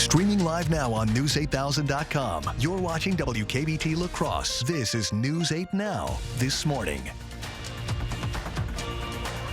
Streaming live now on News8000.com. You're watching WKBT La Crosse. This is News 8 Now, This Morning.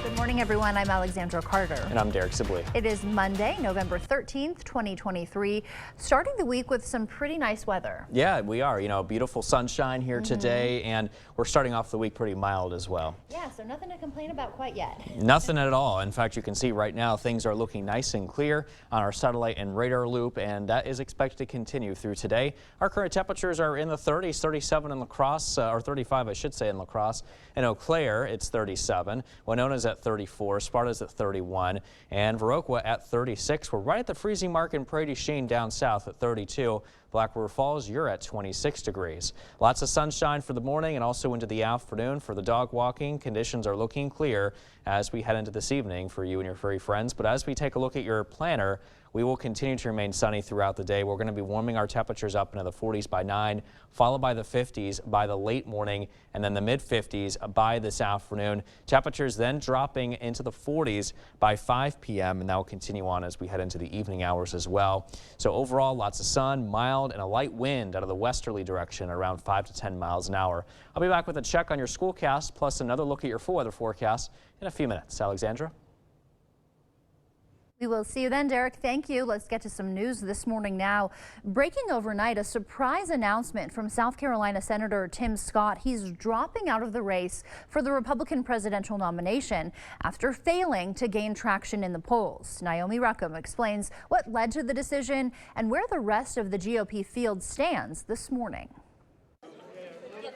Good morning, everyone. I'm Alexandra Carter. And I'm Derek Sibley. It is Monday, November 13th, 2023, starting the week with some pretty nice weather. Yeah, we are. You know, beautiful sunshine here today, and we're starting off the week pretty mild as well. Yeah, so nothing to complain about quite yet. Nothing at all. In fact, you can see right now things are looking nice and clear on our satellite and radar loop, and that is expected to continue through today. Our current temperatures are in the 30s, 37 in La Crosse, or 35, I should say, in La Crosse. In Eau Claire, it's 37. Winona's at 34, Sparta's at 31, and Viroqua at 36. We're right at the freezing mark in Prairie du Chien down south at 32. Black River Falls, you're at 26 degrees. Lots of sunshine for the morning and also into the afternoon. For the dog walking, conditions are looking clear as we head into this evening for you and your furry friends. But as we take a look at your planner, we will continue to remain sunny throughout the day. We're going to be warming our temperatures up into the 40s by 9, followed by the 50s by the late morning, and then the mid-50s by this afternoon. Temperatures then dropping into the 40s by 5 p.m., and that will continue on as we head into the evening hours as well. So overall, lots of sun, mild, and a light wind out of the westerly direction around 5 to 10 miles an hour. I'll be back with a check on your schoolcast, plus another look at your full weather forecast in a few minutes. Alexandra? We will see you then, Derek. Thank you. Let's get to some news this morning now. Breaking overnight, a surprise announcement from South Carolina Senator Tim Scott. He's dropping out of the race for the Republican presidential nomination after failing to gain traction in the polls. Naomi Ruckham explains what led to the decision and where the rest of the GOP field stands this morning.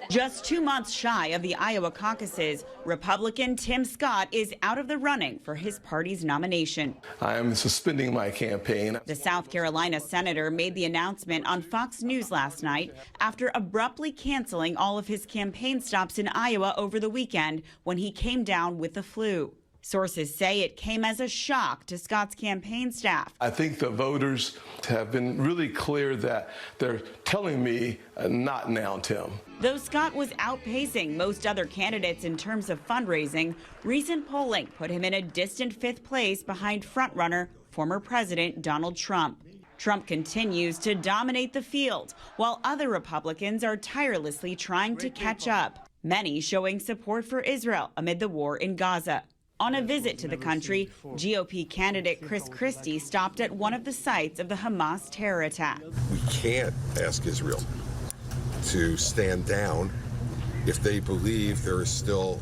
Just 2 months shy of the Iowa caucuses, Republican Tim Scott is out of the running for his party's nomination. I am suspending my campaign. The South Carolina senator made the announcement on Fox News last night after abruptly canceling all of his campaign stops in Iowa over the weekend when he came down with the flu. Sources say it came as a shock to Scott's campaign staff. I think the voters have been really clear that they're telling me not now, Tim. Though Scott was outpacing most other candidates in terms of fundraising, recent polling put him in a distant 5th place behind frontrunner former President Donald Trump. Trump continues to dominate the field, while other Republicans are tirelessly trying to catch up, many showing support for Israel amid the war in Gaza. On a visit to the country, GOP candidate Chris Christie stopped at one of the sites of the Hamas terror attack. We can't ask Israel to stand down if they believe there is still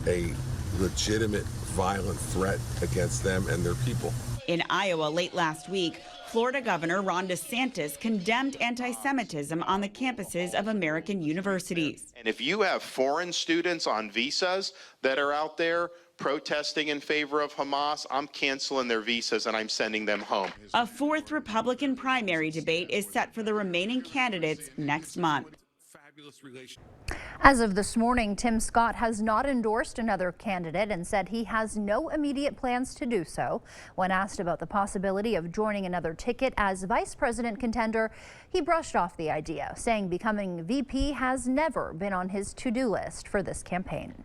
a legitimate violent threat against them and their people. In Iowa late last week, Florida Governor Ron DeSantis condemned anti-Semitism on the campuses of American universities. And if you have foreign students on visas that are out there protesting in favor of Hamas, I'm canceling their visas and I'm sending them home. A 4th Republican primary debate is set for the remaining candidates next month. As of this morning, Tim Scott has not endorsed another candidate and said he has no immediate plans to do so. When asked about the possibility of joining another ticket as vice president contender, he brushed off the idea, saying becoming VP has never been on his to-do list for this campaign.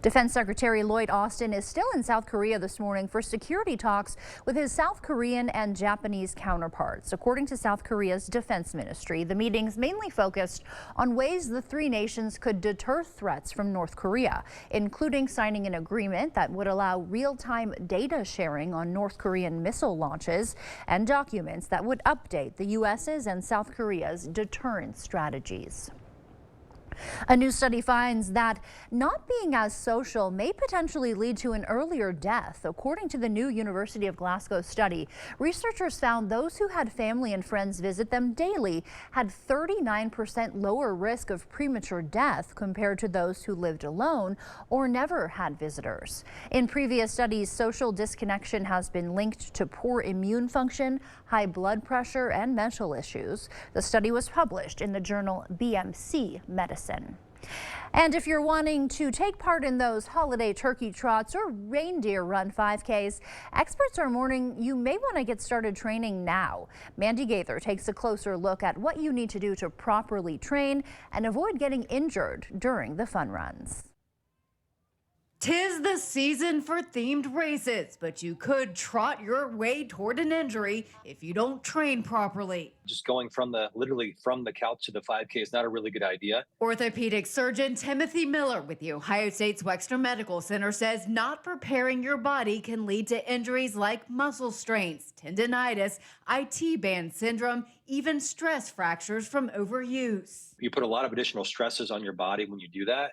Defense Secretary Lloyd Austin is still in South Korea this morning for security talks with his South Korean and Japanese counterparts. According to South Korea's defense ministry, the meetings mainly focused on ways the three nations could deter threats from North Korea, including signing an agreement that would allow real-time data sharing on North Korean missile launches and documents that would update the U.S.'s and South Korea's deterrence strategies. A new study finds that not being as social may potentially lead to an earlier death. According to the new University of Glasgow study, researchers found those who had family and friends visit them daily had 39% lower risk of premature death compared to those who lived alone or never had visitors. In previous studies, social disconnection has been linked to poor immune function, high blood pressure, and mental issues. The study was published in the journal BMC Medicine. And if you're wanting to take part in those holiday turkey trots or reindeer run 5Ks, experts are warning you may want to get started training now. Mandy Gaither takes a closer look at what you need to do to properly train and avoid getting injured during the fun runs. 'Tis the season for themed races, but you could trot your way toward an injury if you don't train properly. Just going literally from the couch to the 5K is not a really good idea. Orthopedic surgeon Timothy Miller with the Ohio State's Wexner Medical Center says not preparing your body can lead to injuries like muscle strains, tendinitis, IT band syndrome, even stress fractures from overuse. You put a lot of additional stresses on your body when you do that.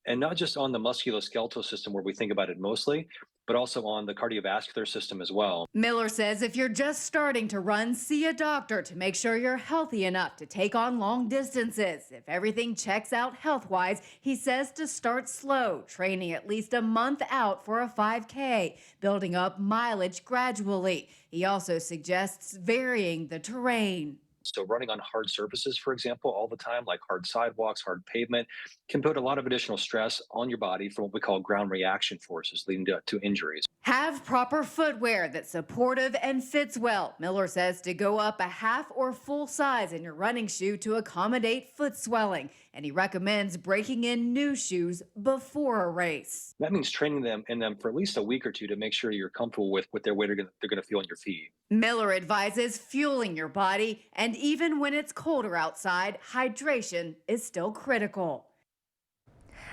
And not just on the musculoskeletal system where we think about it mostly, but also on the cardiovascular system as well. Miller says if you're just starting to run, see a doctor to make sure you're healthy enough to take on long distances. If everything checks out health-wise, he says to start slow, training at least a month out for a 5K, building up mileage gradually. He also suggests varying the terrain. So running on hard surfaces, for example, all the time, like hard sidewalks, hard pavement, can put a lot of additional stress on your body from what we call ground reaction forces, leading to injuries. Have proper footwear that's supportive and fits well. Miller says to go up a half or full size in your running shoe to accommodate foot swelling. And he recommends breaking in new shoes before a race. That means training them for at least a week or two to make sure you're comfortable with what their weight they're going to feel on your feet. Miller advises fueling your body, and even when it's colder outside, hydration is still critical.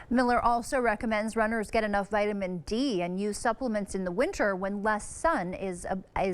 Miller also recommends runners get enough vitamin D and use supplements in the winter when less sun is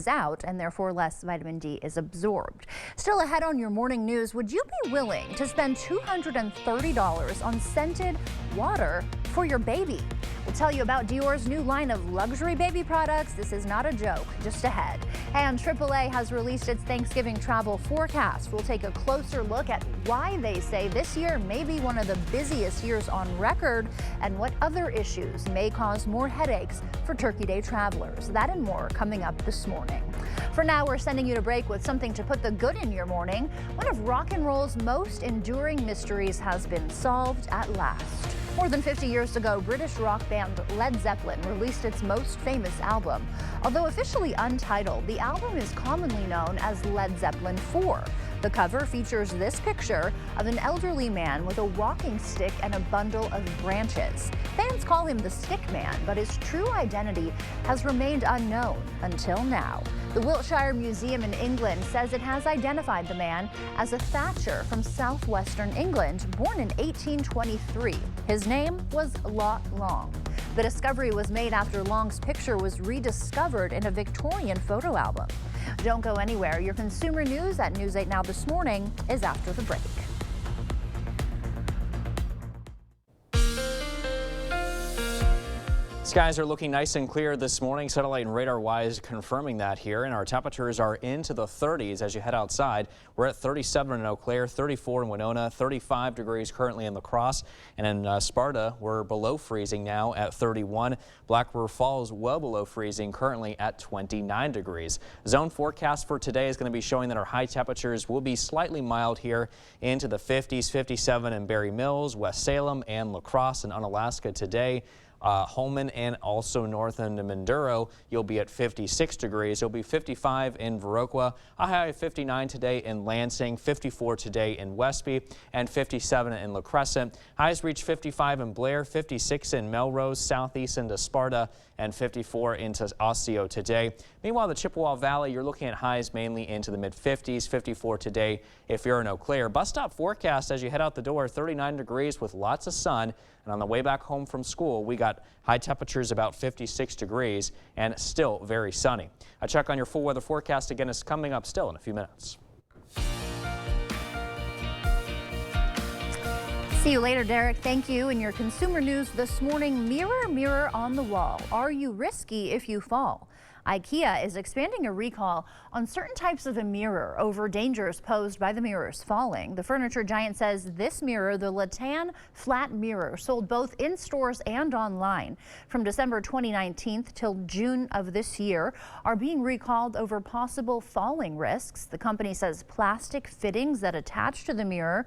out and therefore less vitamin D is absorbed. Still ahead on your morning news, would you be willing to spend $230 on scented water for your baby? We'll tell you about Dior's new line of luxury baby products. This is not a joke, just ahead. And AAA has released its Thanksgiving travel forecast. We'll take a closer look at why they say this year may be one of the busiest years on record and what other issues may cause more headaches for Turkey Day travelers. That and more coming up this morning. For now, we're sending you to break with something to put the good in your morning. One of rock and roll's most enduring mysteries has been solved at last. More than 50 years ago, British rock band Led Zeppelin released its most famous album. Although officially untitled, the album is commonly known as Led Zeppelin 4. The cover features this picture of an elderly man with a walking stick and a bundle of branches. Fans call him the Stick Man, but his true identity has remained unknown until now. The Wiltshire Museum in England says it has identified the man as a thatcher from southwestern England, born in 1823. His name was Lot Long. The discovery was made after Long's picture was rediscovered in a Victorian photo album. Don't go anywhere. Your consumer news at News 8 Now this morning is after the break. Skies are looking nice and clear this morning, satellite and radar wise confirming that here, and our temperatures are into the 30s as you head outside. We're at 37 in Eau Claire, 34 in Winona, 35 degrees currently in La Crosse, and in Sparta we're below freezing now at 31. Black River Falls well below freezing currently at 29 degrees. Zone forecast for today is going to be showing that our high temperatures will be slightly mild here into the 50s, 57 in Berry Mills, West Salem, and La Crosse and Unalaska today. Holman and also north into Minduro, you'll be at 56 degrees. You'll be 55 in Viroqua, a high of 59 today in Lansing, 54 today in Westby, and 57 in La Crescent. Highs reach 55 in Blair, 56 in Melrose, southeast into Sparta, and 54 into Osseo today. Meanwhile, the Chippewa Valley, you're looking at highs mainly into the mid-50s, 54 today if you're in Eau Claire. Bus stop forecast as you head out the door, 39 degrees with lots of sun. And on the way back home from school, we got high temperatures about 56 degrees and still very sunny. A check on your full weather forecast again is coming up still in a few minutes. See you later, Derek. Thank you. In your consumer news this morning, mirror, mirror on the wall. Are you risky if you fall? IKEA is expanding a recall on certain types of a mirror over dangers posed by the mirrors falling. The furniture giant says this mirror, the Latan flat mirror, sold both in stores and online from December 2019 till June of this year, are being recalled over possible falling risks. The company says plastic fittings that attach the mirror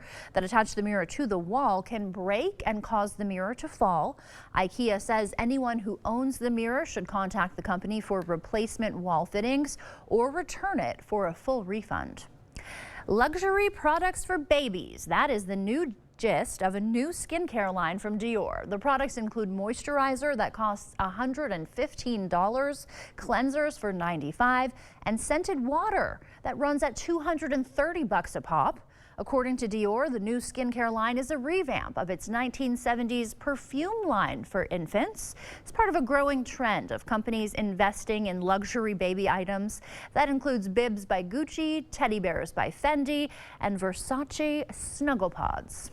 to the wall can break and cause the mirror to fall. IKEA says anyone who owns the mirror should contact the company for replacement wall fittings or return it for a full refund. Luxury products for babies. That is the new gist of a new skincare line from Dior. The products include moisturizer that costs $115, cleansers for $95, and scented water that runs at $230 a pop. According to Dior, the new skincare line is a revamp of its 1970s perfume line for infants. It's part of a growing trend of companies investing in luxury baby items. That includes bibs by Gucci, teddy bears by Fendi, and Versace Snuggle Pods.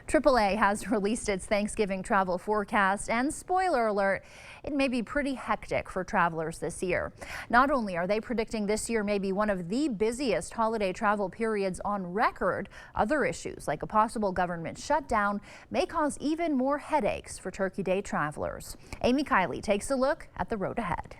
AAA has released its Thanksgiving travel forecast, and spoiler alert, it may be pretty hectic for travelers this year. Not only are they predicting this year may be one of the busiest holiday travel periods on record, other issues like a possible government shutdown may cause even more headaches for Turkey Day travelers. Amy Kiley takes a look at the road ahead.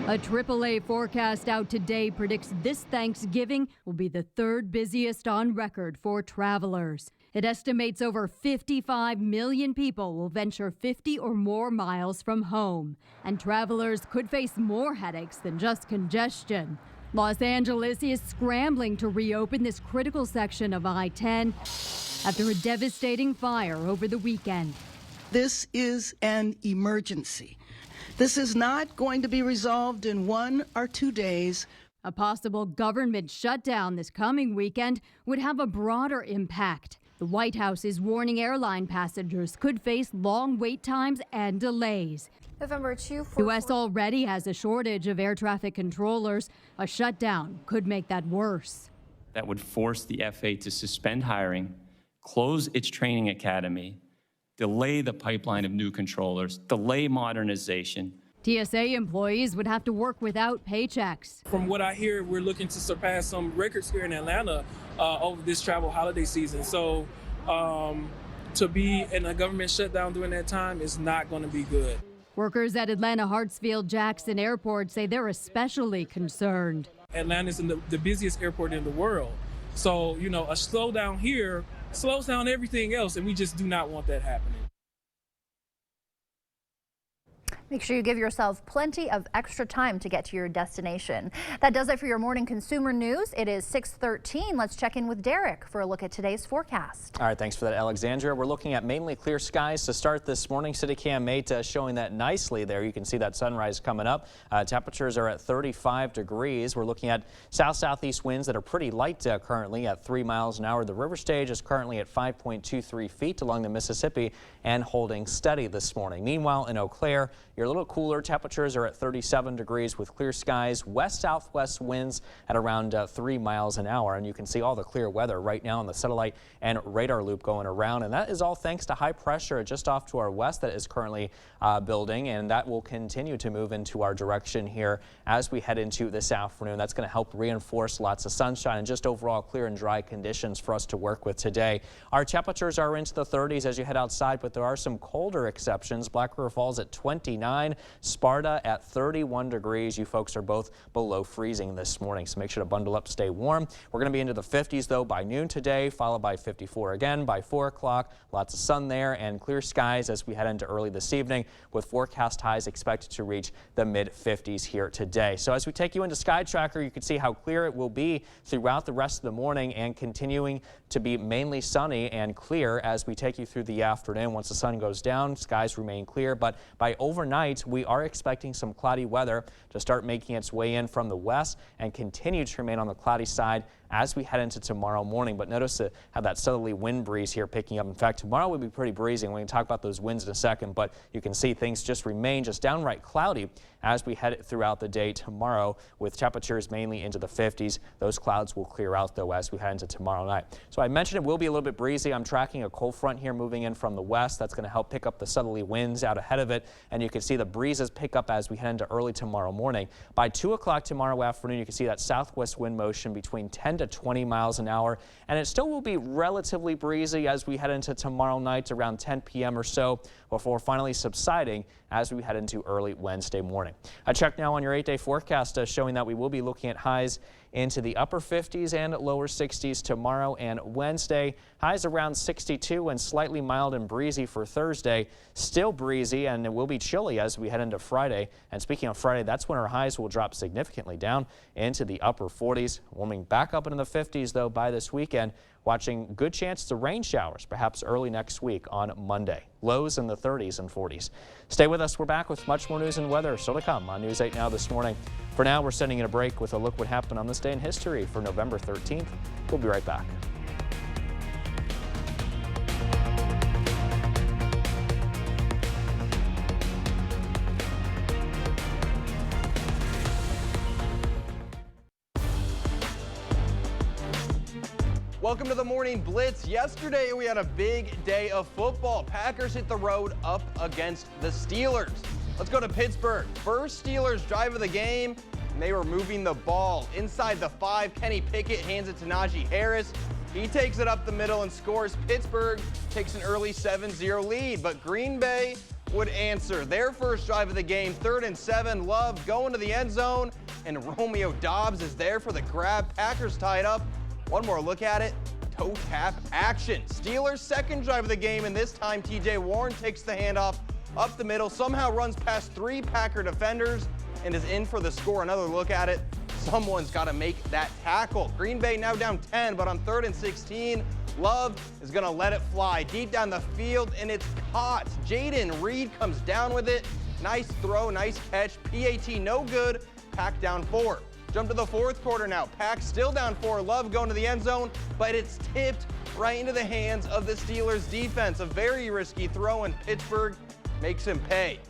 A AAA forecast out today predicts this Thanksgiving will be the third busiest on record for travelers. It estimates over 55 million people will venture 50 or more miles from home, and travelers could face more headaches than just congestion. Los Angeles is scrambling to reopen this critical section of I-10 after a devastating fire over the weekend. This is an emergency. This is not going to be resolved in 1 or 2 days. A possible government shutdown this coming weekend would have a broader impact. The White House is warning airline passengers could face long wait times and delays. November 2. U.S. already has a shortage of air traffic controllers. A shutdown could make that worse. That would force the FAA to suspend hiring, close its training academy, delay the pipeline of new controllers, delay modernization. TSA employees would have to work without paychecks. From what I hear, we're looking to surpass some records here in Atlanta over this travel holiday season. So to be in a government shutdown during that time is not going to be good. Workers at Atlanta Hartsfield-Jackson Airport say they're especially concerned. Atlanta is the busiest airport in the world. So, you know, a slowdown here slows down everything else, and we just do not want that happening. Make sure you give yourself plenty of extra time to get to your destination. That does it for your morning consumer news. It is 6:13. Let's check in with Derek for a look at today's forecast. All right, thanks for that, Alexandria. We're looking at mainly clear skies to start this morning. CityCam 8 showing that nicely there. You can see that sunrise coming up. Temperatures are at 35 degrees. We're looking at south-southeast winds that are pretty light currently at 3 miles an hour. The river stage is currently at 5.23 feet along the Mississippi and holding steady this morning. Meanwhile, in Eau Claire, you're a little cooler. Temperatures are at 37 degrees with clear skies. West-southwest winds at around 3 miles an hour. And you can see all the clear weather right now on the satellite and radar loop going around. And that is all thanks to high pressure just off to our west that is currently building. And that will continue to move into our direction here as we head into this afternoon. That's going to help reinforce lots of sunshine and just overall clear and dry conditions for us to work with today. Our temperatures are into the 30s as you head outside, but there are some colder exceptions. Black River Falls at 29. Sparta at 31 degrees. You folks are both below freezing this morning, so make sure to bundle up, stay warm. We're going to be into the 50s though by noon today, followed by 54 again by 4 o'clock. Lots of sun there and clear skies as we head into early this evening, with forecast highs expected to reach the mid-50s here today. So as we take you into Sky Tracker, you can see how clear it will be throughout the rest of the morning and continuing to be mainly sunny and clear as we take you through the afternoon. Once the sun goes down, skies remain clear, but by overnight, we are expecting some cloudy weather to start making its way in from the west and continue to remain on the cloudy side as we head into tomorrow morning. But notice how that southerly wind breeze here picking up. In fact, tomorrow will be pretty breezy. We're going to talk about those winds in a second, but you can see things just remain just downright cloudy as we head throughout the day tomorrow, with temperatures mainly into the 50s. Those clouds will clear out though as we head into tomorrow night. So I mentioned it will be a little bit breezy. I'm tracking a cold front here moving in from the west. That's going to help pick up the southerly winds out ahead of it, and you can see the breezes pick up as we head into early tomorrow morning. By 2 o'clock tomorrow afternoon, you can see that southwest wind motion between 10 to 20 miles an hour, and it still will be relatively breezy as we head into tomorrow night around 10 p.m. or so, before finally subsiding as we head into early Wednesday morning. A check now on your 8-day forecast showing that we will be looking at highs into the upper 50s and lower 60s tomorrow and Wednesday. Highs around 62 and slightly mild and breezy for Thursday. Still breezy, and it will be chilly as we head into Friday. And speaking of Friday, that's when our highs will drop significantly down into the upper 40s, warming back up into the 50s, though, by this weekend. Watching good chance to rain showers, perhaps early next week on Monday. Lows in the 30s and 40s. Stay with us. We're back with much more news and weather still to come on News 8 Now this morning. For now, we're sending in a break with a look what happened on this day in history for November 13th. We'll be right back. Welcome to the Morning Blitz. Yesterday we had a big day of football. Packers hit the road up against the Steelers. Let's go to Pittsburgh. First Steelers drive of the game, and they were moving the ball. Inside the 5, Kenny Pickett hands it to Najee Harris. He takes it up the middle and scores. Pittsburgh takes an early 7-0 lead, but Green Bay would answer. Their first drive of the game, 3rd and 7. Love going to the end zone, and Romeo Doubs is there for the grab. Packers tied up. One more look at it. Toe tap action. Steelers' second drive of the game, and this time TJ Warren takes the handoff up the middle, somehow runs past 3 Packer defenders and is in for the score. Another look at it. Someone's got to make that tackle. Green Bay now down 10, but on 3rd and 16, Love is going to let it fly deep down the field, and it's caught. Jaden Reed comes down with it. Nice throw, nice catch. PAT no good. Pack down 4. Jump to the 4th quarter now. Pack still down 4. Love going to the end zone, but it's tipped right into the hands of the Steelers defense. A very risky throw, and Pittsburgh makes him pay.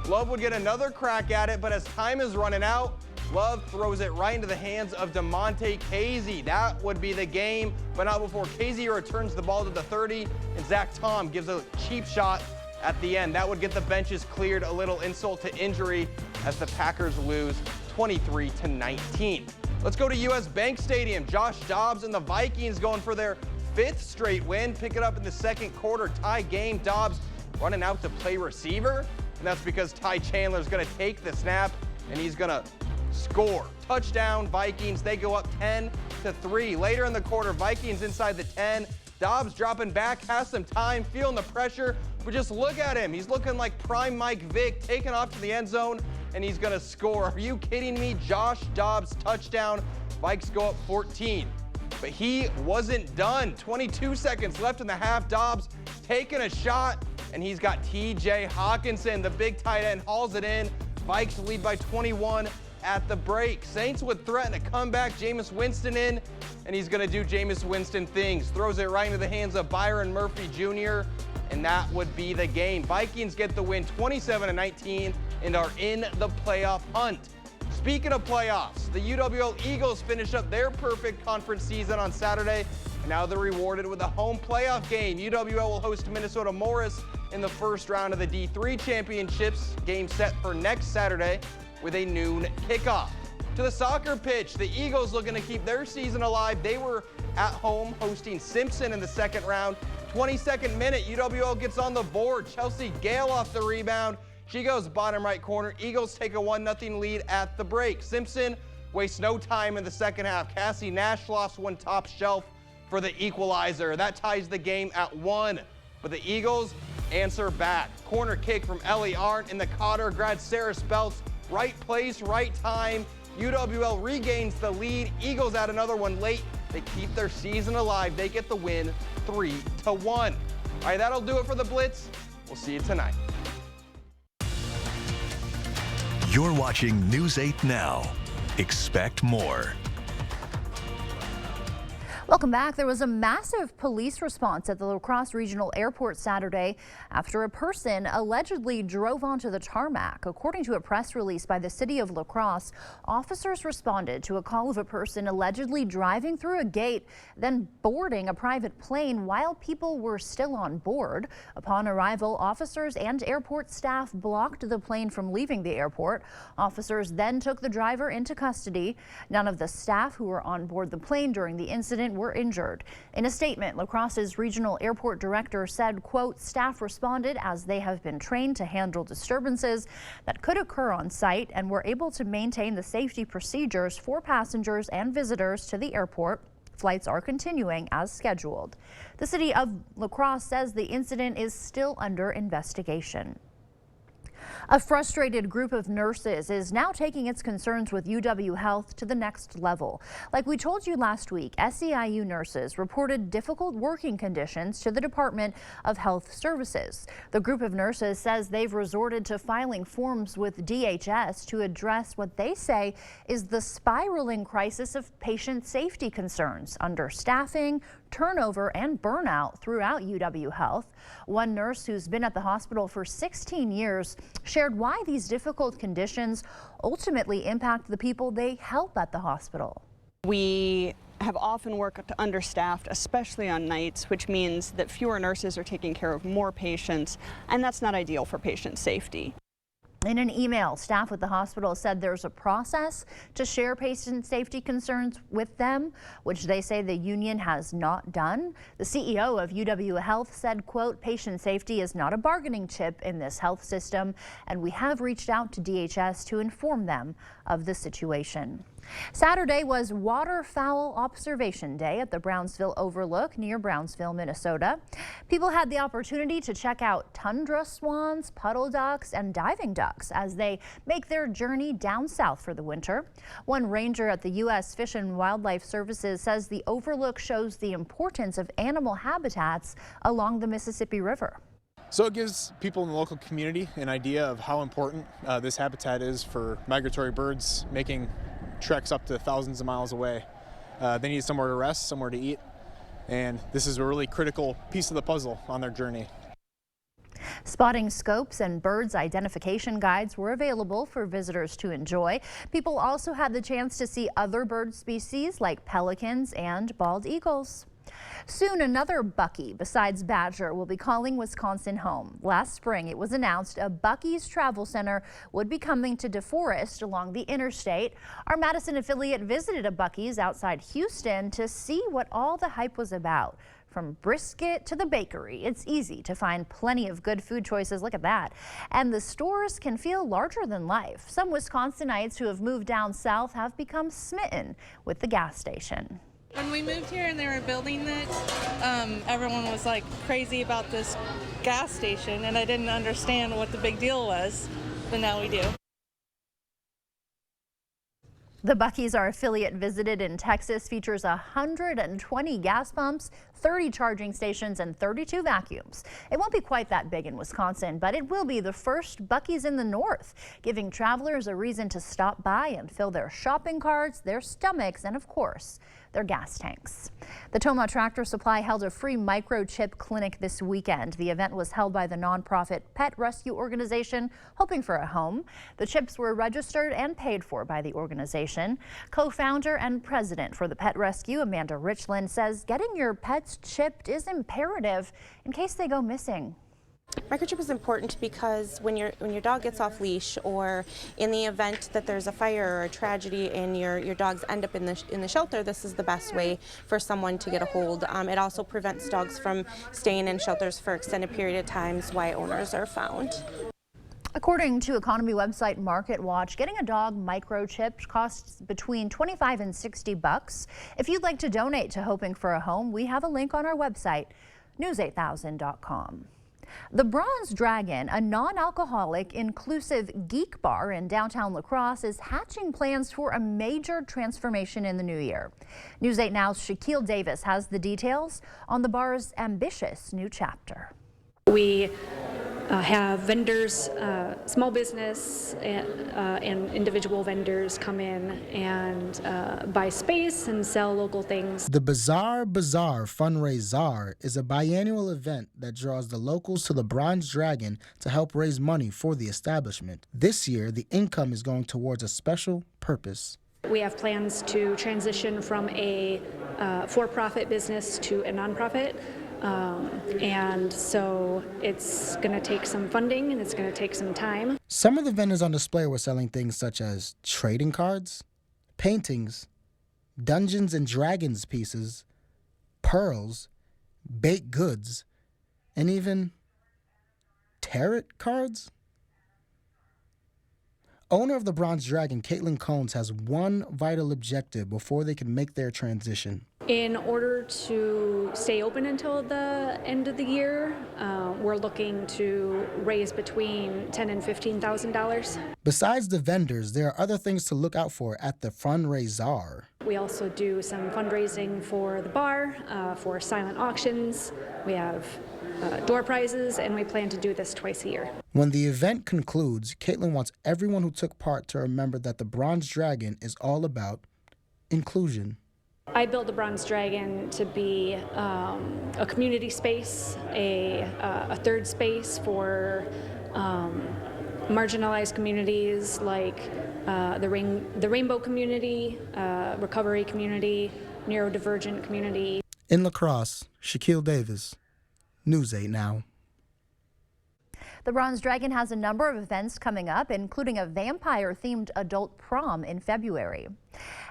Love would get another crack at it, but as time is running out, Love throws it right into the hands of DeMonte Casey. That would be the game, but not before Casey returns the ball to the 30, and Zach Tom gives a cheap shot at the end. That would get the benches cleared. A little insult to injury as the Packers lose 23-19. Let's go to US Bank Stadium. Josh Dobbs and the Vikings going for their 5th straight win. Pick it up in the 2nd quarter. Tie game. Dobbs running out to play receiver, and that's because Ty Chandler's going to take the snap, and he's going to score. Touchdown, Vikings. They go up 10-3. Later in the quarter, Vikings inside the 10. Dobbs dropping back, has some time, feeling the pressure, but just look at him. He's looking like prime Mike Vick, taking off to the end zone, and he's going to score. Are you kidding me? Josh Dobbs touchdown. Vikes go up 14. But he wasn't done. 22 seconds left in the half. Dobbs taking a shot, and he's got TJ Hawkinson, the big tight end, hauls it in. Vikes lead by 21 at the break. Saints would threaten a comeback. Jameis Winston in, and he's going to do Jameis Winston things. Throws it right into the hands of Byron Murphy Jr., and that would be the game. Vikings get the win 27-19 and are in the playoff hunt. Speaking of playoffs, the UWL Eagles finish up their perfect conference season on Saturday, and now they're rewarded with a home playoff game. UWL will host Minnesota Morris in the first round of the D3 Championships, game set for next Saturday with a noon kickoff. To the soccer pitch, the Eagles looking to keep their season alive. They were at home hosting Simpson in the 2nd round. 22nd minute, UWL gets on the board. Chelsea Gale off the rebound. She goes bottom right corner. Eagles take a 1-0 lead at the break. Simpson wastes no time in the second half. Cassie Nashloff's one top shelf for the equalizer. That ties the game at 1. But the Eagles answer back. Corner kick from Ellie Arndt, and the Cotter grad Sarah Speltz. Right place, right time. UWL regains the lead. Eagles add another one late. They keep their season alive. They get the win 3-1. All right, that'll do it for the Blitz. We'll see you tonight. You're watching News 8 Now. Expect more. Welcome back. There was a massive police response at the La Crosse Regional Airport Saturday after a person allegedly drove onto the tarmac. According to a press release by the city of La Crosse, officers responded to a call of a person allegedly driving through a gate, then boarding a private plane while people were still on board. Upon arrival, officers and airport staff blocked the plane from leaving the airport. Officers then took the driver into custody. None of the staff who were on board the plane during the incident were injured. In a statement, La Crosse's regional airport director said, quote, staff responded as they have been trained to handle disturbances that could occur on site and were able to maintain the safety procedures for passengers and visitors to the airport. Flights are continuing as scheduled. The city of La Crosse says the incident is still under investigation. A frustrated group of nurses is now taking its concerns with UW Health to the next level. Like we told you last week, SEIU nurses reported difficult working conditions to the Department of Health Services. The group of nurses says they've resorted to filing forms with DHS to address what they say is the spiraling crisis of patient safety concerns, understaffing, turnover, and burnout throughout UW Health. One nurse who's been at the hospital for 16 years shared why these difficult conditions ultimately impact the people they help at the hospital. We have often worked understaffed, especially on nights, which means that fewer nurses are taking care of more patients, and that's not ideal for patient safety. In an email, staff with the hospital said there's a process to share patient safety concerns with them, which they say the union has not done. The CEO of UW Health said, quote, "Patient safety is not a bargaining chip in this health system, and we have reached out to DHS to inform them of the situation." Saturday was Waterfowl Observation Day at the Brownsville Overlook near Brownsville, Minnesota. People had the opportunity to check out tundra swans, puddle ducks, and diving ducks as they make their journey down south for the winter. One ranger at the U.S. Fish and Wildlife Services says the Overlook shows the importance of animal habitats along the Mississippi River. So it gives people in the local community an idea of how important this habitat is for migratory birds making treks up to thousands of miles away. They need somewhere to rest, somewhere to eat, and this is a really critical piece of the puzzle on their journey. Spotting scopes and birds identification guides were available for visitors to enjoy. People also had the chance to see other bird species like pelicans and bald eagles. Soon another Buc-ee besides Badger will be calling Wisconsin home. Last spring it was announced a Buc-ee's Travel Center would be coming to DeForest along the interstate. Our Madison affiliate visited a Buc-ee's outside Houston to see what all the hype was about. From brisket to the bakery, it's easy to find plenty of good food choices. Look at that. And the stores can feel larger than life. Some Wisconsinites who have moved down south have become smitten with the gas station. When we moved here and they were building it, everyone was like crazy about this gas station, and I didn't understand what the big deal was, but now we do. The Buc-ee's, our affiliate visited in Texas, features 120 gas pumps, 30 charging stations, and 32 vacuums. It won't be quite that big in Wisconsin, but it will be the first Buc-ee's in the north, giving travelers a reason to stop by and fill their shopping carts, their stomachs, and of course, their gas tanks. The Toma Tractor Supply held a free microchip clinic this weekend. The event was held by the nonprofit pet rescue organization Hoping for a Home. The chips were registered and paid for by the organization. Co-founder and president for the pet rescue, Amanda Richland, says getting your pets chipped is imperative in case they go missing. Microchip is important because when your dog gets off leash, or in the event that there's a fire or a tragedy and your dogs end up in the shelter, this is the best way for someone to get a hold. It also prevents dogs from staying in shelters for extended period of times while owners are found. According to economy website MarketWatch, getting a dog microchipped costs between $25 and $60. If you'd like to donate to Hoping for a Home, we have a link on our website, news8000.com. The Bronze Dragon, a non-alcoholic, inclusive geek bar in downtown La Crosse, is hatching plans for a major transformation in the new year. News 8 Now's Shaquille Davis has the details on the bar's ambitious new chapter. We have vendors, small business and individual vendors come in and buy space and sell local things. The Bazaar Fundraiser is a biannual event that draws the locals to the Bronze Dragon to help raise money for the establishment. This year, the income is going towards a special purpose. We have plans to transition from a for-profit business to a nonprofit. And so it's going to take some funding and it's going to take some time. Some of the vendors on display were selling things such as trading cards, paintings, Dungeons and Dragons pieces, pearls, baked goods, and even tarot cards. Owner of the Bronze Dragon, Caitlin Combs, has one vital objective before they can make their transition. In order to stay open until the end of the year, we're looking to raise between $10,000 and $15,000. Besides the vendors, there are other things to look out for at the fundraiser. We also do some fundraising for the bar, for silent auctions. We have door prizes, and we plan to do this twice a year. When the event concludes, Caitlin wants everyone who took part to remember that the Bronze Dragon is all about inclusion. I built the Bronze Dragon to be a community space, a third space for marginalized communities like the rainbow community, recovery community, neurodivergent community. In La Crosse, Shaquille Davis, News 8 Now. The Bronze Dragon has a number of events coming up, including a vampire-themed adult prom in February.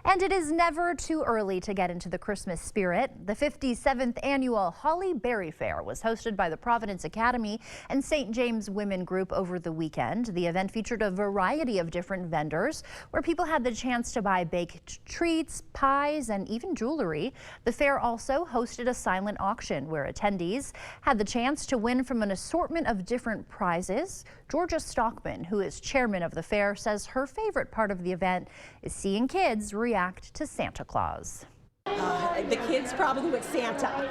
And it is never too early to get into the Christmas spirit. The 57th annual Holly Berry Fair was hosted by the Providence Academy and St. James Women Group over the weekend. The event featured a variety of different vendors where people had the chance to buy baked treats, pies, and even jewelry. The fair also hosted a silent auction where attendees had the chance to win from an assortment of different prizes. Georgia Stockman, who is chairman of the fair, says her favorite part of the event is seeing kids react to Santa Claus. The kids probably with Santa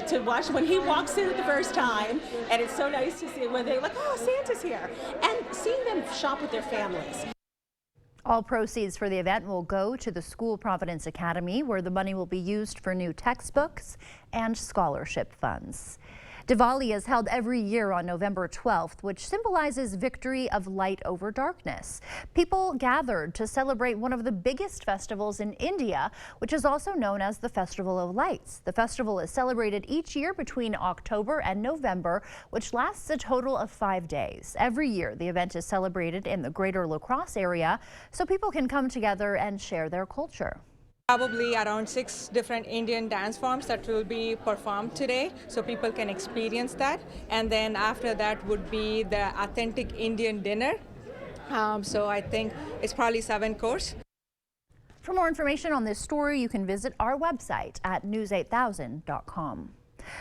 to watch when he walks in the first time, and it's so nice to see when they're like, oh, Santa's here, and seeing them shop with their families. All proceeds for the event will go to the School Providence Academy, where the money will be used for new textbooks and scholarship funds. Diwali is held every year on November 12th, which symbolizes victory of light over darkness. People gathered to celebrate one of the biggest festivals in India, which is also known as the Festival of Lights. The festival is celebrated each year between October and November, which lasts a total of 5 days. Every year, the event is celebrated in the greater La Crosse area, so people can come together and share their culture. Probably around 6 different Indian dance forms that will be performed today, so people can experience that. And then after that would be the authentic Indian dinner. So I think it's probably 7 course. For more information on this story, you can visit our website at news8000.com.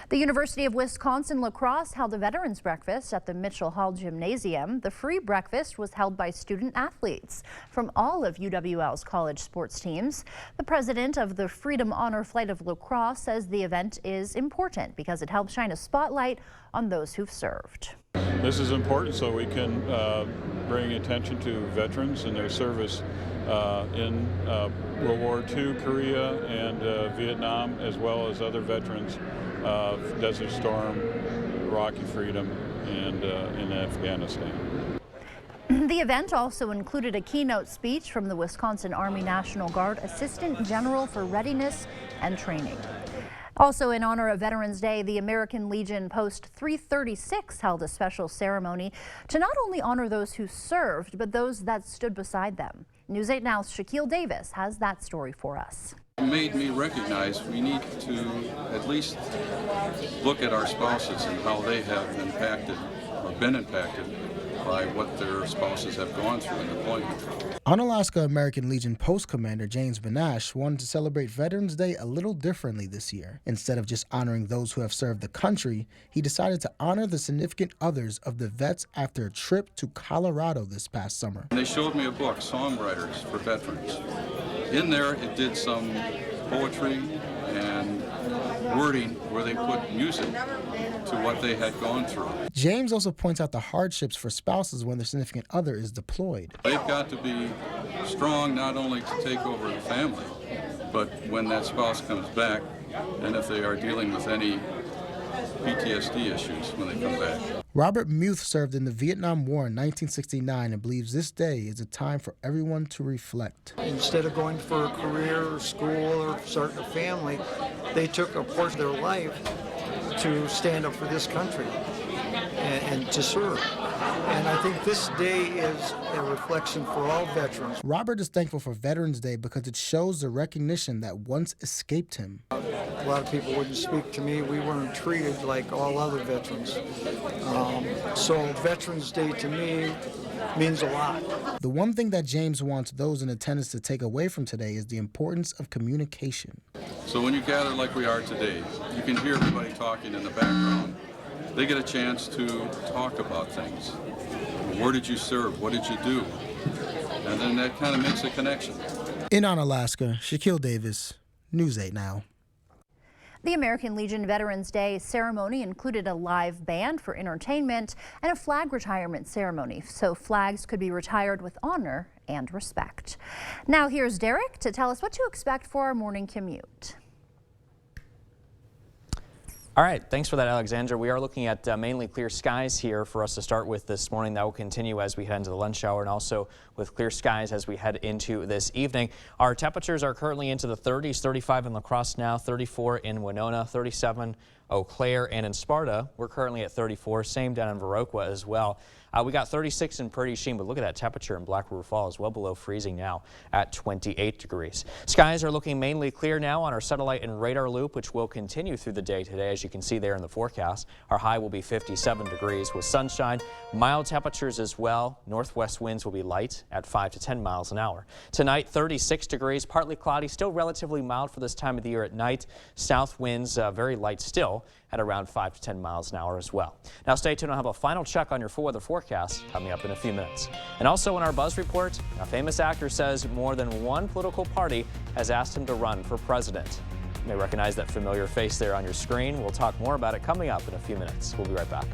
The University of Wisconsin-La Crosse held a Veterans Breakfast at the Mitchell Hall Gymnasium. The free breakfast was held by student athletes from all of UWL's college sports teams. The president of the Freedom Honor Flight of La Crosse says the event is important because it helps shine a spotlight on those who've served. This is important so we can bring attention to veterans and their service in World War II, Korea, and Vietnam, as well as other veterans of Desert Storm, Iraqi Freedom, and in Afghanistan. The event also included a keynote speech from the Wisconsin Army National Guard Assistant General for Readiness and Training. Also in honor of Veterans Day, the American Legion Post 336 held a special ceremony to not only honor those who served, but those that stood beside them. News 8 Now's Shaquille Davis has that story for us. It made me recognize we need to at least look at our spouses and how they have impacted or been impacted by what their spouses have gone through in deployment. Unalaska American Legion Post Commander James Benash wanted to celebrate Veterans Day a little differently this year. Instead of just honoring those who have served the country, he decided to honor the significant others of the vets after a trip to Colorado this past summer. And they showed me a book, Songwriters for Veterans. In there, it did some poetry and wording where they put music to what they had gone through. James also points out the hardships for spouses when their significant other is deployed. They've got to be strong not only to take over the family, but when that spouse comes back, and if they are dealing with any PTSD issues when they come back. Robert Muth served in the Vietnam War in 1969 and believes this day is a time for everyone to reflect. Instead of going for a career or school or starting a family, they took a portion of their life to stand up for this country and to serve. And I think this day is a reflection for all veterans. Robert is thankful for Veterans Day because it shows the recognition that once escaped him. A lot of people wouldn't speak to me. We weren't treated like all other veterans. So Veterans Day to me means a lot. The one thing that James wants those in attendance to take away from today is the importance of communication. So when you gather like we are today, you can hear everybody talking in the background. They get a chance to talk about things. Where did you serve? What did you do? And then that kind of makes a connection. In Alaska, Shaquille Davis, News 8 Now. The American Legion Veterans Day ceremony included a live band for entertainment and a flag retirement ceremony, so flags could be retired with honor and respect. Now here's Derek to tell us what to expect for our morning commute. All right, thanks for that, Alexandra. We are looking at mainly clear skies here for us to start with this morning. That will continue as we head into the lunch hour, and also with clear skies as we head into this evening. Our temperatures are currently into the 30s, 35 in La Crosse now, 34 in Winona, 37 Eau Claire, and in Sparta, we're currently at 34. Same down in Viroqua as well. We got 36 in Prairie du Chien, but look at that temperature in Black River Falls, well below freezing now at 28 degrees. Skies are looking mainly clear now on our satellite and radar loop, which will continue through the day today, as you can see there in the forecast. Our high will be 57 degrees with sunshine, mild temperatures as well. Northwest winds will be light at 5 to 10 miles an hour. Tonight, 36 degrees, partly cloudy, still relatively mild for this time of the year at night. South winds very light still at around 5 to 10 miles an hour as well. Now stay tuned. I'll have a final check on your full weather forecast coming up in a few minutes. And also in our Buzz Report, a famous actor says more than one political party has asked him to run for president. You may recognize that familiar face there on your screen. We'll talk more about it coming up in a few minutes. We'll be right back.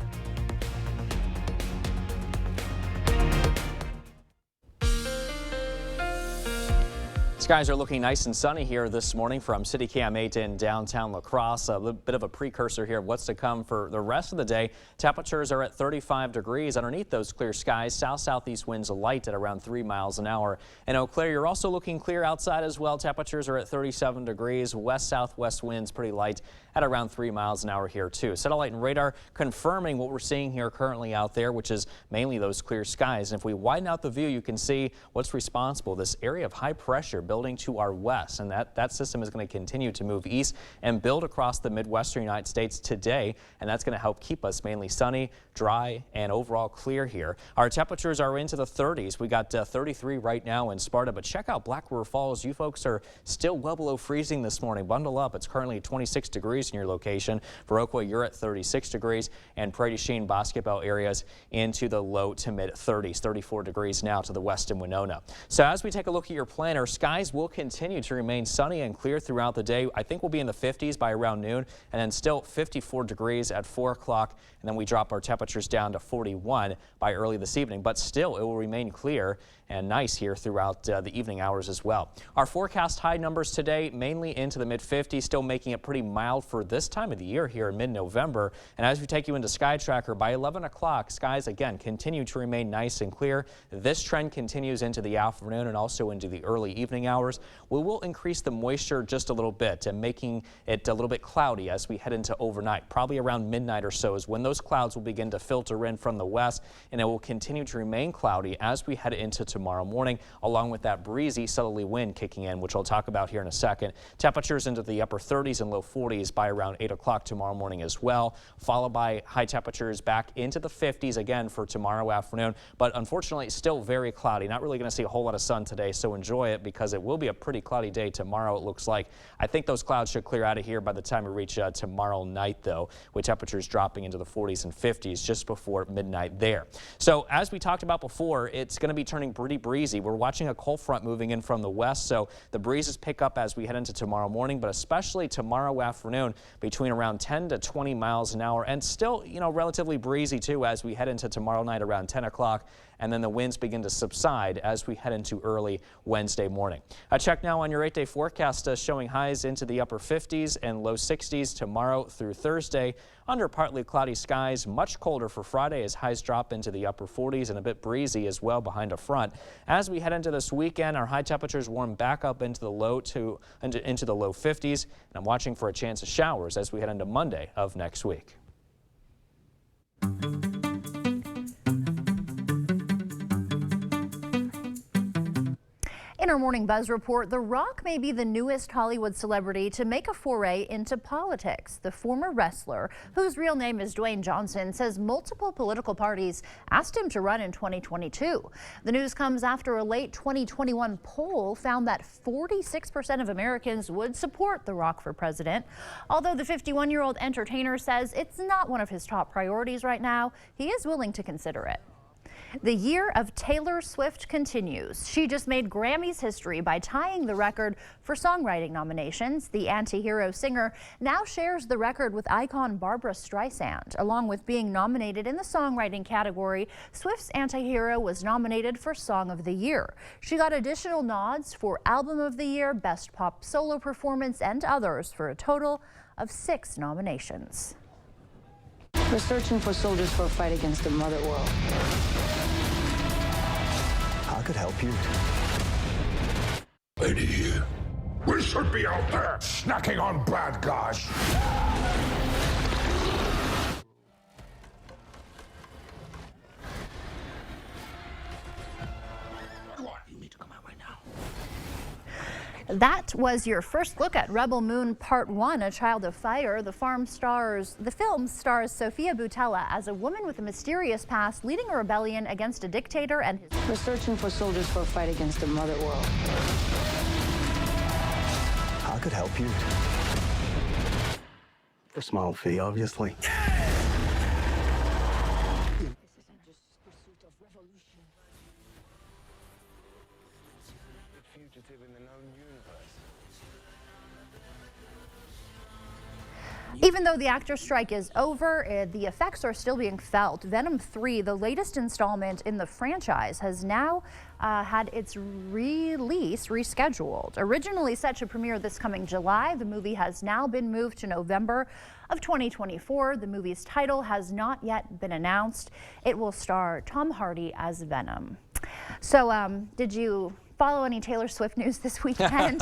Skies are looking nice and sunny here this morning from City Cam 8 in downtown La Crosse. A little bit of a precursor here of what's to come for the rest of the day. Temperatures are at 35 degrees underneath those clear skies. South-southeast winds light at around 3 miles an hour. In Eau Claire, you're also looking clear outside as well. Temperatures are at 37 degrees. West-southwest winds pretty light at around 3 miles an hour here too. Satellite and radar confirming what we're seeing here currently out there, which is mainly those clear skies. And if we widen out the view, you can see what's responsible. This area of high pressure building to our west, and that system is going to continue to move east and build across the Midwestern United States today, and that's going to help keep us mainly sunny, dry, and overall clear here. Our temperatures are into the 30s. We got 33 right now in Sparta, but check out Black River Falls. You folks are still well below freezing this morning. Bundle up. It's currently 26 degrees in your location. Viroqua, you're at 36 degrees, and Prairie du Chien, Basketball areas into the low to mid 30s, 34 degrees now to the west in Winona. So as we take a look at your planner, skies will continue to remain sunny and clear throughout the day. I think we'll be in the 50s by around noon, and then still 54 degrees at 4 o'clock, and then we drop our temperatures down to 41 by early this evening. But still, it will remain clear and nice here throughout the evening hours as well. Our forecast high numbers today mainly into the mid-50s, still making it pretty mild for this time of the year here in mid-November. And as we take you into Sky Tracker, by 11 o'clock, skies again continue to remain nice and clear. This trend continues into the afternoon and also into the early evening hours. We will increase the moisture just a little bit and making it a little bit cloudy as we head into overnight. Probably around midnight or so is when those clouds will begin to filter in from the west, and it will continue to remain cloudy as we head into tomorrow morning, along with that breezy southerly wind kicking in, which I'll talk about here in a second. Temperatures into the upper 30s and low 40s by around 8 o'clock tomorrow morning as well, followed by high temperatures back into the 50s again for tomorrow afternoon. But unfortunately, still very cloudy. Not really going to see a whole lot of sun today, so enjoy it because it will be a pretty cloudy day tomorrow, it looks like. I think those clouds should clear out of here by the time we reach tomorrow night, though, with temperatures dropping into the 40s and 50s just before midnight there. So as we talked about before, it's going to be turning pretty breezy. We're watching a cold front moving in from the west, so the breezes pick up as we head into tomorrow morning, but especially tomorrow afternoon between around 10 to 20 miles an hour, and still, relatively breezy too as we head into tomorrow night around 10 o'clock. And then the winds begin to subside as we head into early Wednesday morning. A check now on your 8-day forecast showing highs into the upper 50s and low 60s tomorrow through Thursday. Under partly cloudy skies, much colder for Friday as highs drop into the upper 40s and a bit breezy as well behind a front. As we head into this weekend, our high temperatures warm back up into the low 50s, and I'm watching for a chance of showers as we head into Monday of next week. In In our Morning Buzz report, The Rock may be the newest Hollywood celebrity to make a foray into politics. The former wrestler, whose real name is Dwayne Johnson, says multiple political parties asked him to run in 2022. The news comes after a late 2021 poll found that 46% of Americans would support The Rock for president. Although the 51-year-old entertainer says it's not one of his top priorities right now, he is willing to consider it. The year of Taylor Swift continues. She just made Grammys history by tying the record for songwriting nominations. The anti-hero singer now shares the record with icon Barbra Streisand. Along with being nominated in the songwriting category, Swift's Anti-Hero was nominated for Song of the Year. She got additional nods for Album of the Year, Best Pop Solo Performance, and others for a total of 6 nominations. We're searching for soldiers for a fight against the mother world. I could help you. Lady here. We should be out there snacking on bad guys. That was your first look at Rebel Moon Part 1, A Child of Fire. The film stars Sofia Boutella as a woman with a mysterious past leading a rebellion against a dictator and his... We're searching for soldiers for a fight against the mother world. I could help you. For a small fee, obviously. Even though the actors' strike is over, the effects are still being felt. Venom 3, the latest installment in the franchise, has now had its release rescheduled. Originally set to premiere this coming July, the movie has now been moved to November of 2024. The movie's title has not yet been announced. It will star Tom Hardy as Venom. So, did you follow any Taylor Swift news this weekend?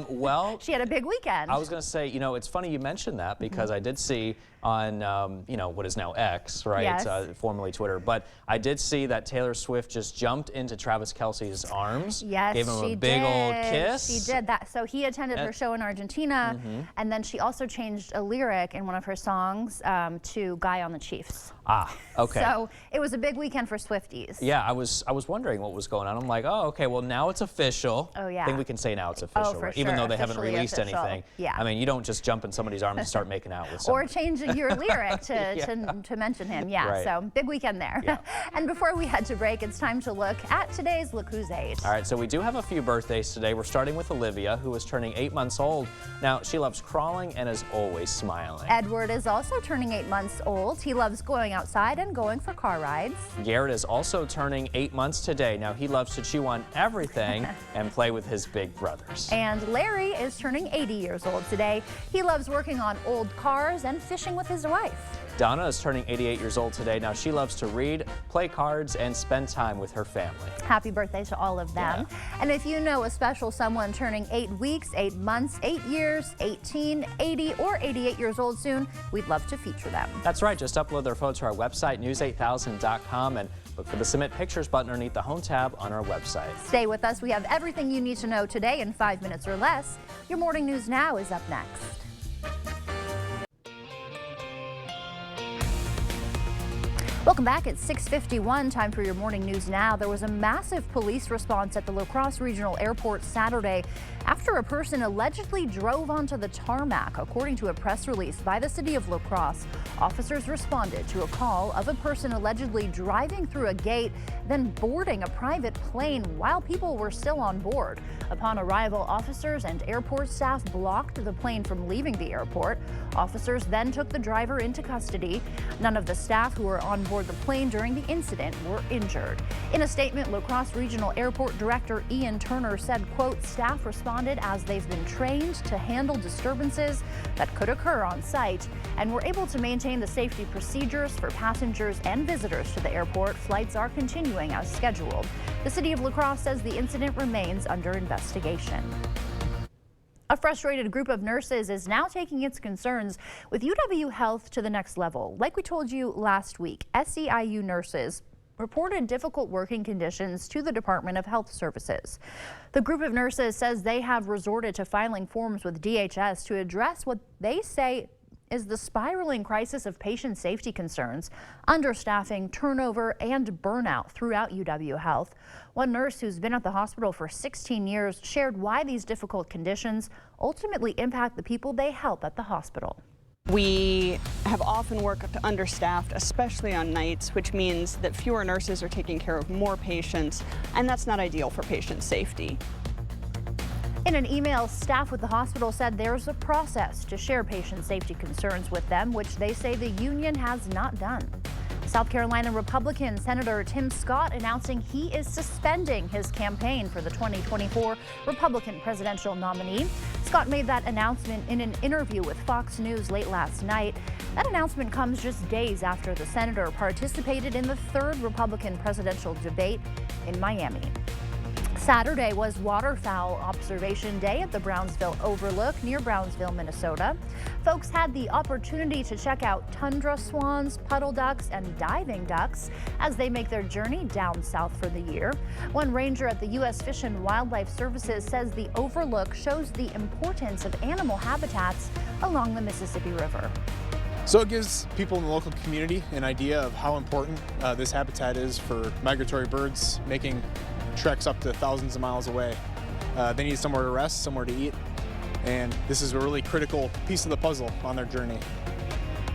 Well, she had a big weekend. I was going to say, you know, it's funny you mentioned that because I did see on, you know, what is now X, right? Yes. Formerly Twitter. But I did see that Taylor Swift just jumped into Travis Kelce's arms. Yes, gave him she a big old kiss. She did that. So he attended her show in Argentina, and then she also changed a lyric in one of her songs to Guy on the Chiefs. Ah, okay. So it was a big weekend for Swifties. Yeah, I was wondering what was going on. I'm like, oh, okay, well now it's official. Oh yeah. I think we can say now it's official, for right? sure. Even though they haven't Officially released official. anything. Yeah. I mean, you don't just jump in somebody's arms and start making out with somebody. Or change your lyric to mention him. Yeah. Right. So big weekend there. Yeah. And before we head to break, it's time to look at today's Look Who's 8. All right, so we do have a few birthdays today. We're starting with Olivia, who is turning 8 months old. Now, she loves crawling and is always smiling. Edward is also turning 8 months old. He loves going outside and going for car rides. Garrett is also turning 8 months today. Now, he loves to chew on everything and play with his big brothers. And Larry is turning 80 years old today. He loves working on old cars and fishing with his wife. Donna is turning 88 years old today. Now, she loves to read, play cards, and spend time with her family. Happy birthday to all of them. Yeah. And if you know a special someone turning 8 weeks, 8 months, 8 years, 18, 80, or 88 years old soon, we'd love to feature them. That's right. Just upload their photo to our website, news8000.com, and look for the Submit Pictures button underneath the Home tab on our website. Stay with us. We have everything you need to know today in 5 minutes or less. Your Morning News Now is up next. Welcome back. It's 6:51. Time for your Morning News Now. There was a massive police response at the La Crosse Regional Airport Saturday after a person allegedly drove onto the tarmac. According to a press release by the city of La Crosse, officers responded to a call of a person allegedly driving through a gate, then boarding a private plane while people were still on board. Upon arrival, officers and airport staff blocked the plane from leaving the airport. Officers then took the driver into custody. None of the staff who were on board the plane during the incident were injured. In a statement, La Crosse Regional Airport Director Ian Turner said, quote, staff responded as they've been trained to handle disturbances that could occur on site and were able to maintain the safety procedures for passengers and visitors to the airport. Flights are continuing as scheduled. The city of La Crosse says the incident remains under investigation. A frustrated group of nurses is now taking its concerns with UW Health to the next level. Like we told you last week, SEIU nurses reported difficult working conditions to the Department of Health Services. The group of nurses says they have resorted to filing forms with DHS to address what they say is the spiraling crisis of patient safety concerns, understaffing, turnover, and burnout throughout UW Health. One nurse who's been at the hospital for 16 years shared why these difficult conditions ultimately impact the people they help at the hospital. We have often worked understaffed, especially on nights, which means that fewer nurses are taking care of more patients, and that's not ideal for patient safety. In an email, staff with the hospital said there's a process to share patient safety concerns with them, which they say the union has not done. South Carolina Republican Senator Tim Scott announcing he is suspending his campaign for the 2024 Republican presidential nominee. Scott made that announcement in an interview with Fox News late last night. That announcement comes just days after the senator participated in the third Republican presidential debate in Miami. Saturday was Waterfowl Observation Day at the Brownsville Overlook near Brownsville, Minnesota. Folks had the opportunity to check out tundra swans, puddle ducks, and diving ducks as they make their journey down south for the year. One ranger at the U.S. Fish and Wildlife Services says the Overlook shows the importance of animal habitats along the Mississippi River. So it gives people in the local community an idea of how important this habitat is for migratory birds making treks up to thousands of miles away. They need somewhere to rest, somewhere to eat, and this is a really critical piece of the puzzle on their journey.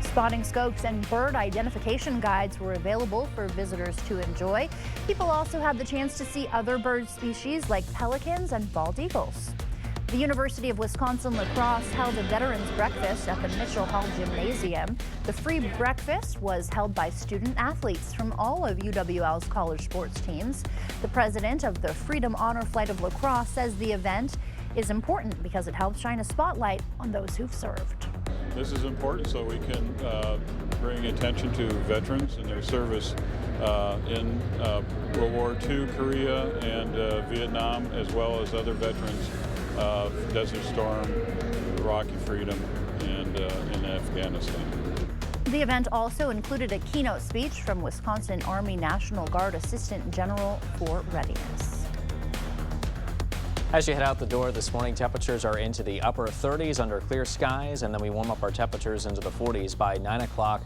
Spotting scopes and bird identification guides were available for visitors to enjoy. People also had the chance to see other bird species like pelicans and bald eagles. The University of Wisconsin-La Crosse held a veterans breakfast at the Mitchell Hall Gymnasium. The free breakfast was held by student athletes from all of UWL's college sports teams. The president of the Freedom Honor Flight of La Crosse says the event is important because it helps shine a spotlight on those who've served. This is important so we can bring attention to veterans and their service in World War II, Korea, and Vietnam, as well as other veterans. Desert Storm, Iraqi Freedom, and in Afghanistan. The event also included a keynote speech from Wisconsin Army National Guard Assistant General for Readiness. As you head out the door this morning, temperatures are into the upper 30s under clear skies, and then we warm up our temperatures into the 40s by 9 o'clock.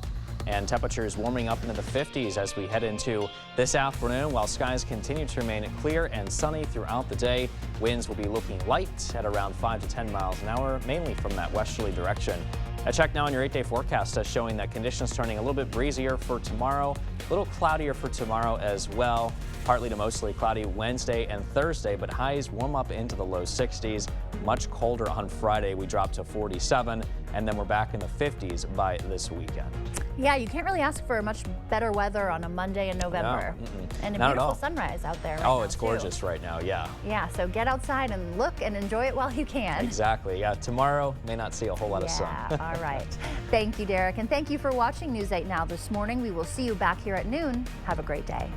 And temperatures warming up into the 50s as we head into this afternoon, while skies continue to remain clear and sunny throughout the day. Winds will be looking light at around 5 to 10 miles an hour, mainly from that westerly direction. A check now on your 8-day forecast showing that conditions turning a little bit breezier for tomorrow, a little cloudier for tomorrow as well. Partly to mostly cloudy Wednesday and Thursday, but highs warm up into the low 60s. Much colder on Friday. We drop to 47, and then we're back in the 50s by this weekend. Yeah, you can't really ask for much better weather on a Monday in November. No, and a not beautiful at all. sunrise out there. Oh, it's gorgeous right now, yeah. Yeah, so get outside and look and enjoy it while you can. Exactly, yeah. Tomorrow may not see a whole lot of sun. All right. Thank you, Derek, and thank you for watching News 8 Now this morning. We will see you back here at noon. Have a great day.